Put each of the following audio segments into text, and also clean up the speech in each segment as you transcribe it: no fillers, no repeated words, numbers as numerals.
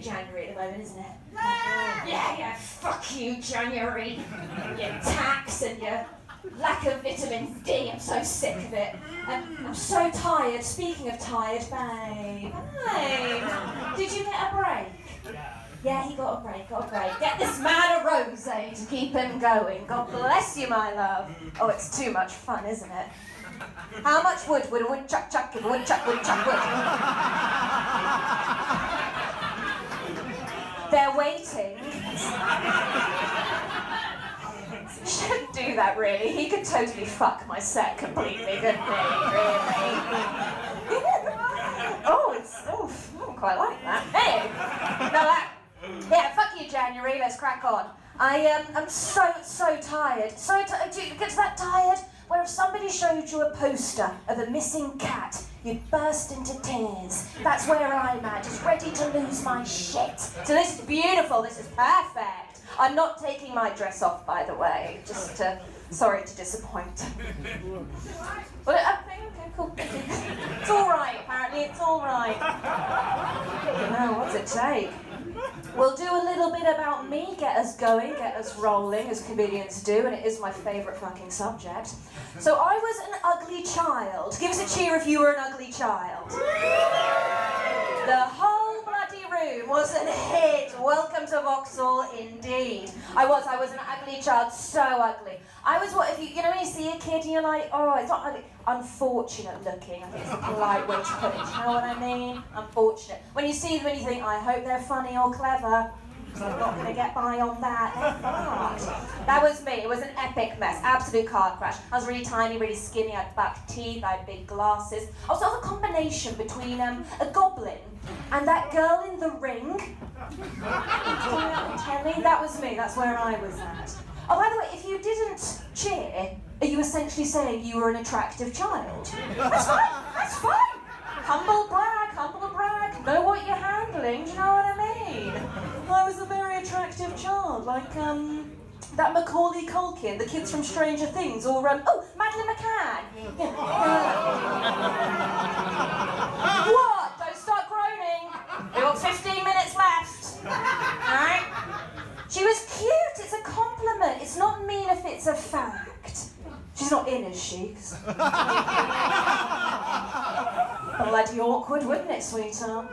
fucking January at the moment, isn't it? Yeah, fuck you, January. Your tax and your lack of vitamin D, I'm so sick of it. I'm so tired. Speaking of tired, babe. Did you get a break? Yeah, he got a break. Get this man a rosé to keep him going. God bless you, my love. Oh, it's too much fun, isn't it? How much wood would a woodchuck chuck if a woodchuck would? They're waiting. Shouldn't do that, really. He could totally fuck my set completely, couldn't he? Really? Oh, I don't quite like that. Hey, yeah, fuck you, January. Let's crack on. I'm so tired. Do you get that tired? Where if somebody showed you a poster of a missing cat, you'd burst into tears. That's where I'm at, just ready to lose my shit. So this is beautiful, this is perfect. I'm not taking my dress off, by the way, sorry to disappoint. Well, okay, cool. It's all right, apparently, it's all right. No, what's it take? We'll do a little bit about me, get us going, get us rolling, as comedians do, and it is my favourite fucking subject. So I was an ugly child. Give us a cheer if you were an ugly child. The whole bloody room was a hit. Welcome to Vauxhall, indeed. I was an ugly child, so ugly. I was what, if you know when you see a kid and you're like, oh, it's not ugly, unfortunate looking. I think it's a polite way to put it, do you know what I mean? Unfortunate. When you see them and you think, I hope they're funny or clever, because I'm not going to get by on that. They're fucked. That was me. It was an epic mess. Absolute car crash. I was really tiny, really skinny. I had buck teeth. I had big glasses. I was sort of a combination between a goblin and that girl in the ring. That was me. That's where I was at. Oh, by the way, if you didn't cheer, are you essentially saying you were an attractive child? That's fine. Humble brag. Know what you're handling, do you know what I mean? I was a very attractive child, like, that Macaulay Culkin, the kids from Stranger Things, or, Madeleine McCann. Yeah. What? Don't start groaning. We've got 15 minutes left. Alright? She was cute, it's a compliment. It's not mean if it's a fact. She's not in, is she? Bloody awkward, wouldn't it, sweetheart?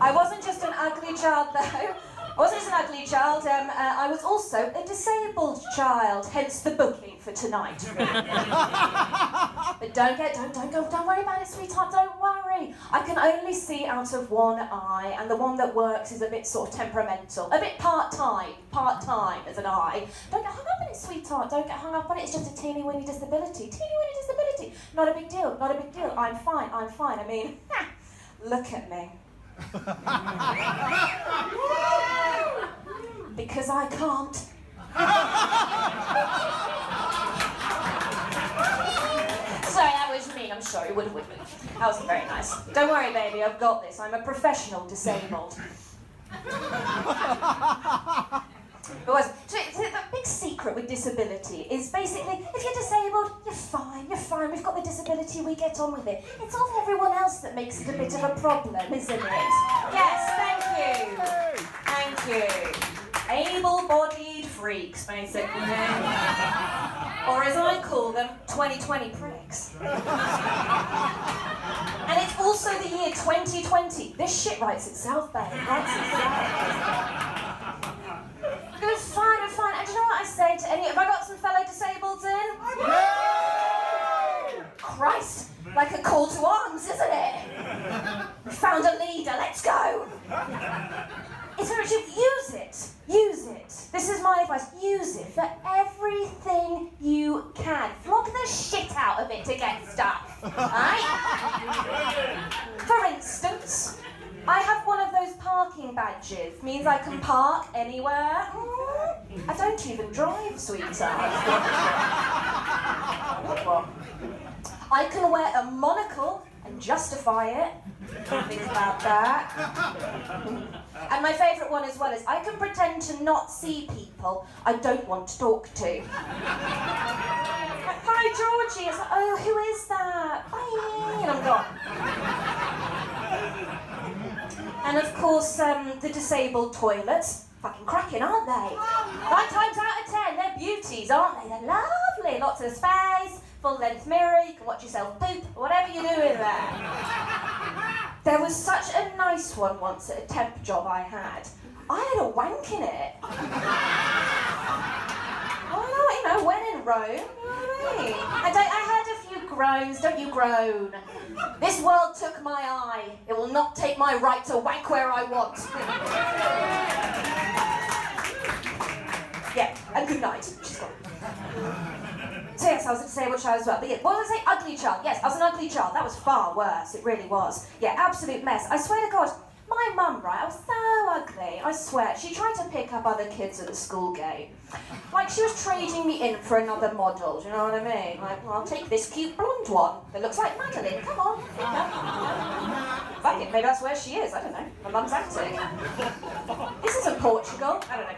I wasn't just an ugly child, though. I was also a disabled child, hence the booking for tonight. But don't worry about it, sweetheart, don't worry. I can only see out of one eye, and the one that works is a bit sort of temperamental, a bit part-time as an eye. Don't get hung up on it, sweetheart, don't get hung up on it, it's just a teeny-weeny disability. Not a big deal, I'm fine. I mean, look at me. Because I can't. Sorry, that was me. I'm sorry. Would. That wasn't very nice. Don't worry, baby. I've got this. I'm a professional disabled. So the big secret with disability is basically, if you're disabled, you're fine. We've got the disability, we get on with it. It's all everyone else that makes it a bit of a problem, isn't it? Yes, thank you. Able-bodied freaks, basically. Or as I call them, 2020 pricks. And it's also the year 2020. This shit writes itself, babe. Good, fine. And do you know what I say to any... Have I got some fellow disableds in? Yay! Christ, like a call to arms, isn't it? We found a leader, let's go! It's very true. Use it. This is my advice. Use it for everything you can. Flog the shit out of it to get stuff, right? For instance, I have one of those parking badges. Means I can park anywhere. I don't even drive, sweetheart. I can wear a monocle and justify it. Think about that. And my favourite one as well is I can pretend to not see people I don't want to talk to. Hi, Georgie. It's like, oh, who is that? Bye. And I'm gone. And of course, the disabled toilets, fucking cracking, aren't they? 9 times out of 10, they're beauties, aren't they? They're lovely, lots of space, full-length mirror, you can watch yourself poop, whatever you do in there. There was such a nice one once at a temp job I had. I had a wank in it. Oh, you know, when in Rome, you know what I mean? I heard a few groans, don't you groan. This world took my eye. It will not take my right to wank where I want. Yeah, and good night. She's gone. So yes, I was a disabled child as well. But yeah, what did I say? Ugly child. Yes, I was an ugly child. That was far worse. It really was. Yeah, absolute mess. I swear to God, my mum, right, I was so ugly. I swear. She tried to pick up other kids at the school gate. Like, she was trading me in for another model, do you know what I mean? Like, well, I'll take this cute blonde one that looks like Madeline. Come on. Fuck it, maybe that's where she is. I don't know. My mum's attic. This isn't Portugal. I don't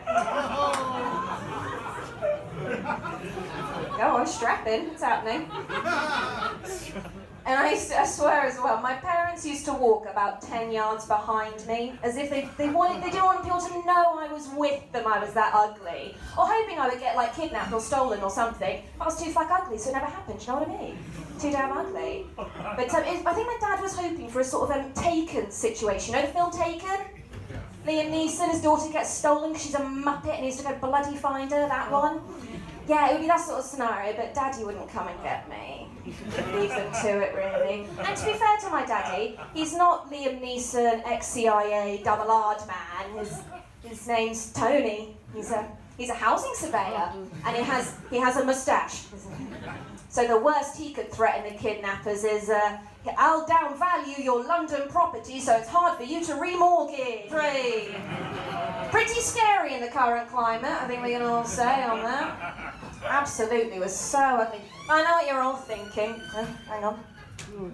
know. Go on, strap in. What's happening? And I swear as well, my parents used to walk about 10 yards behind me, as if they didn't want people to know I was with them, I was that ugly. Or hoping I would get, like, kidnapped or stolen or something. But I was too fuck ugly, so it never happened, do you know what I mean? Too damn ugly. But I think my dad was hoping for a sort of Taken situation. You know the film Taken? Liam Neeson, his daughter gets stolen because she's a muppet and he has to go bloody find her, that one. Yeah, it would be that sort of scenario, but Daddy wouldn't come and get me. Leave them to it, really. And to be fair to my daddy, he's not Liam Neeson, ex-CIA, double-R man. His name's Tony. He's a housing surveyor, and he has a moustache. So the worst he could threaten the kidnappers is, I'll downvalue your London property so it's hard for you to remortgage. Pretty scary in the current climate, I think we can all say on that. Absolutely, was so ugly. I know what you're all thinking. Oh, hang on,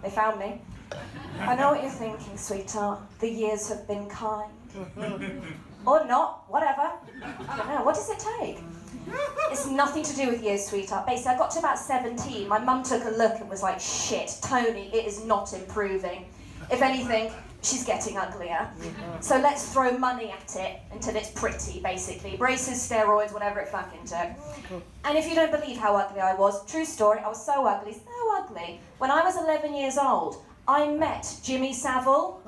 they found me. I know what you're thinking, sweetheart. The years have been kind. Or not, whatever. I don't know, what does it take? It's nothing to do with years, sweetheart. Basically, I got to about 17. My mum took a look and was like, shit, Tony, it is not improving. If anything, she's getting uglier. So let's throw money at it until it's pretty, basically. Braces, steroids, whatever it fucking took. And if you don't believe how ugly I was, true story, I was so ugly. When I was 11 years old, I met Jimmy Savile.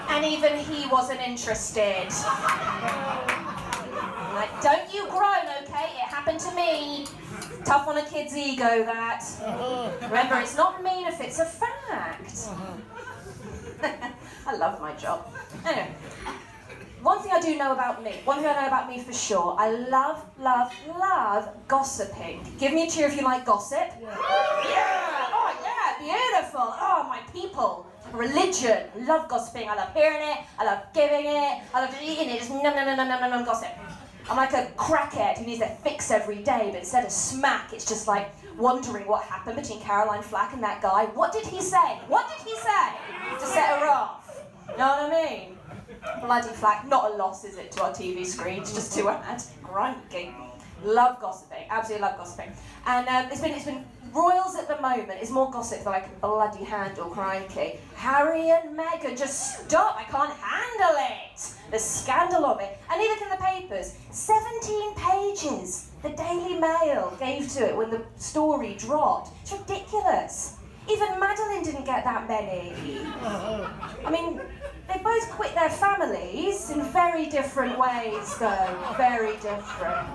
And even he wasn't interested. Like, don't you groan, okay? It happened to me. Tough on a kid's ego, that. Remember, it's not mean if it's a fact. I love my job. Anyway, one thing I do know about me, for sure, I love gossiping. Give me a cheer if you like gossip. Yeah! Oh yeah, beautiful! Oh, my people. Religion. I love gossiping. I love hearing it. I love giving it. I love eating it. Just nom gossip. I'm like a crackhead who needs their fix every day, but instead of smack, it's just like wondering what happened between Caroline Flack and that guy. What did he say? What did he say to set her off? You know what I mean? Bloody Flack. Not a loss, is it, to our TV screens? Just too mad. Grinding. Love gossiping. Absolutely love gossiping. And it's been royals at the moment. It's more gossip than I can bloody handle, crikey. Harry and Meghan, just stop. I can't handle it. The scandal of it. And neither can the papers. 17 pages. The Daily Mail gave to it when the story dropped. It's ridiculous. Even Madeline didn't get that many. I mean, they both quit their families in very different ways, though. Very different.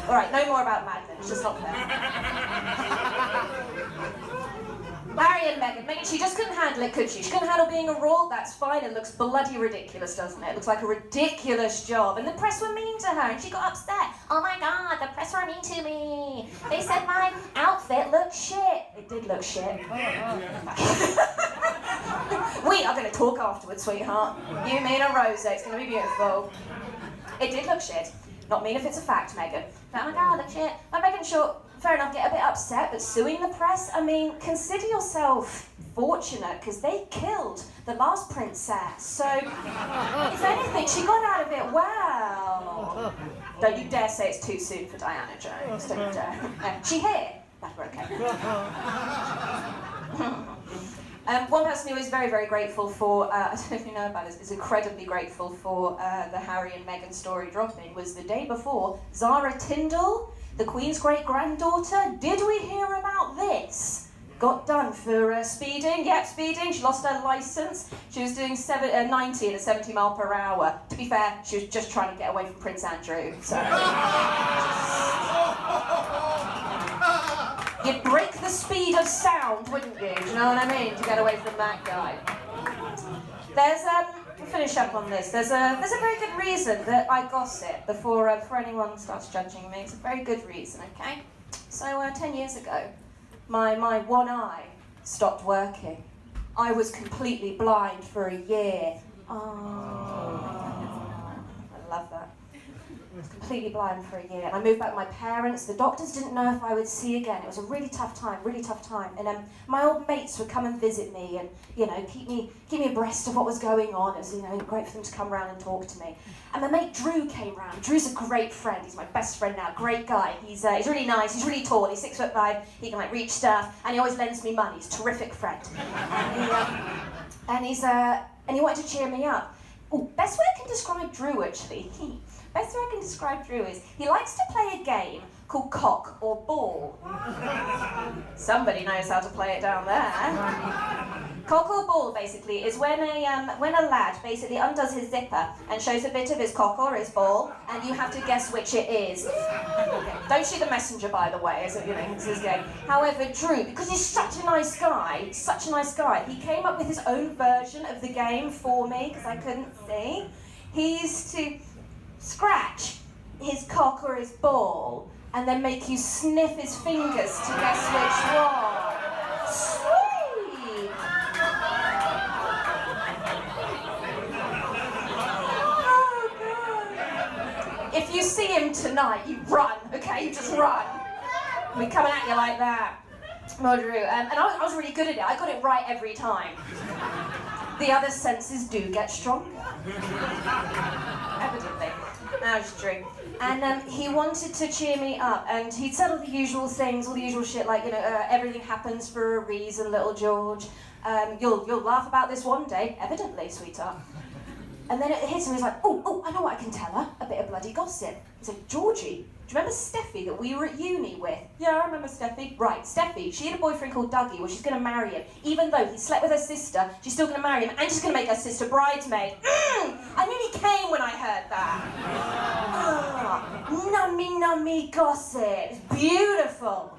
All right, no more about Madeline. It's just not fair. Harry and Meghan, she just couldn't handle it, could she? She couldn't handle being a royal, that's fine. It looks bloody ridiculous, doesn't it? It looks like a ridiculous job. And the press were mean to her, and she got upset. Oh my God, the press were mean to me. They said my outfit looked shit. It did look shit. We are going to talk afterwards, sweetheart. You, me, and a rose. It's going to be beautiful. It did look shit. Not mean if it's a fact, Meghan. But oh my God, look shit. But Meghan, sure, fair enough, get a bit upset, but suing the press, I mean, consider yourself fortunate, because they killed the last princess. So, if anything, she got out of it well. Don't you dare say it's too soon for Diana Jones. Don't you dare. She here? That's okay. One person who is very, very grateful for, I don't know if you know about this, is incredibly grateful for the Harry and Meghan story dropping, was the day before, Zara Tindall, the Queen's great-granddaughter. Did we hear about this? Got done for speeding. Yep, speeding. She lost her licence. She was doing 90 at 70 mile per hour. To be fair, she was just trying to get away from Prince Andrew. So you'd break the speed of sound, wouldn't you? Do you know what I mean? To get away from that guy. There's we'll finish up on this. There's a very good reason that I gossip before anyone starts judging me. It's a very good reason. Okay. So 10 years ago, my one eye stopped working. I was completely blind for a year. Oh, I love that. I was completely blind for a year. And I moved back with my parents. The doctors didn't know if I would see again. It was a really tough time, really tough time. And my old mates would come and visit me and, you know, keep me abreast of what was going on. It was, you know, great for them to come around and talk to me. And my mate Drew came round. Drew's a great friend. He's my best friend now. Great guy. He's really nice. He's really tall. He's 6'5". He can like reach stuff. And he always lends me money. He's a terrific friend. And he wanted to cheer me up. Oh, best way I can describe Drew actually. Best way I can describe Drew is he likes to play a game called cock or ball. Somebody knows how to play it down there. Cock or ball basically is when a lad basically undoes his zipper and shows a bit of his cock or his ball, and you have to guess which it is. Okay. Don't shoot the messenger, by the way, as you know, it's his game. However, Drew, because he's such a nice guy, he came up with his own version of the game for me because I couldn't see. He used to scratch his cock or his ball and then make you sniff his fingers to guess which one. Sweet! Oh, God. If you see him tonight, you run, okay? You just run. We're coming at you like that. Oh, Drew. And I was really good at it. I got it right every time. The other senses do get stronger. Evidently. That was true. And he wanted to cheer me up, and he'd said all the usual things, all the usual shit, like, you know, everything happens for a reason, little George. You'll laugh about this one day, evidently, sweetheart. And then it hits him, he's like, oh, I know what I can tell her, a bit of bloody gossip. He's like, Georgie, do you remember Steffi that we were at uni with? Yeah, I remember Steffi. Right, Steffi, she had a boyfriend called Dougie, well, she's going to marry him. Even though he slept with her sister, she's still going to marry him, and she's going to make her sister bridesmaid. I nearly came when I heard that. Nummy gossip. It's beautiful.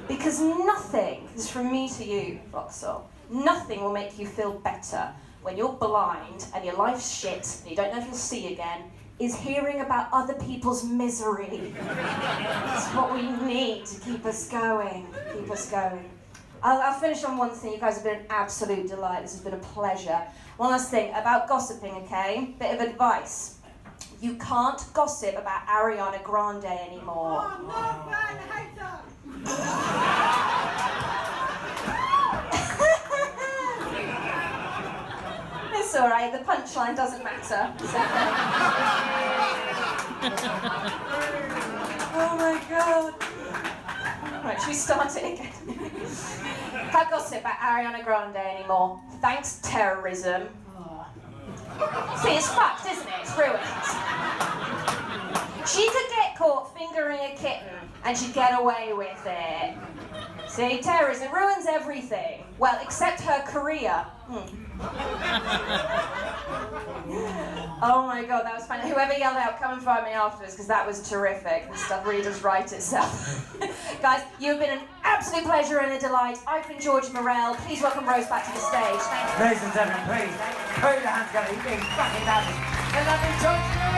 Because nothing, this is from me to you, Vauxhall, nothing will make you feel better when you're blind and your life's shit and you don't know if you'll see again, is hearing about other people's misery. It's what we need to keep us going, I'll finish on one thing. You guys have been an absolute delight. This has been a pleasure. One last thing about gossiping, okay? Bit of advice. You can't gossip about Ariana Grande anymore. Oh, no, man, I hate her. It's alright, the punchline doesn't matter. Oh my God. Right, should we start it again? Can't gossip about Ariana Grande anymore. Thanks, terrorism. Oh. See, it's fucked, isn't it? It's ruined. She could get caught fingering a kitten and she'd get away with it. See, terrorism ruins everything. Well, except her career. Oh my God, that was fun. Whoever yelled out, come and find me afterwards, because that was terrific. This stuff really does write itself. Guys, you've been an absolute pleasure and a delight. I've been Georgie Morrell. Please welcome Rose back to the stage. Thank you. Ladies and gentlemen, please put your hands together. You've been fucking lovely. The lovely Georgie Morrell.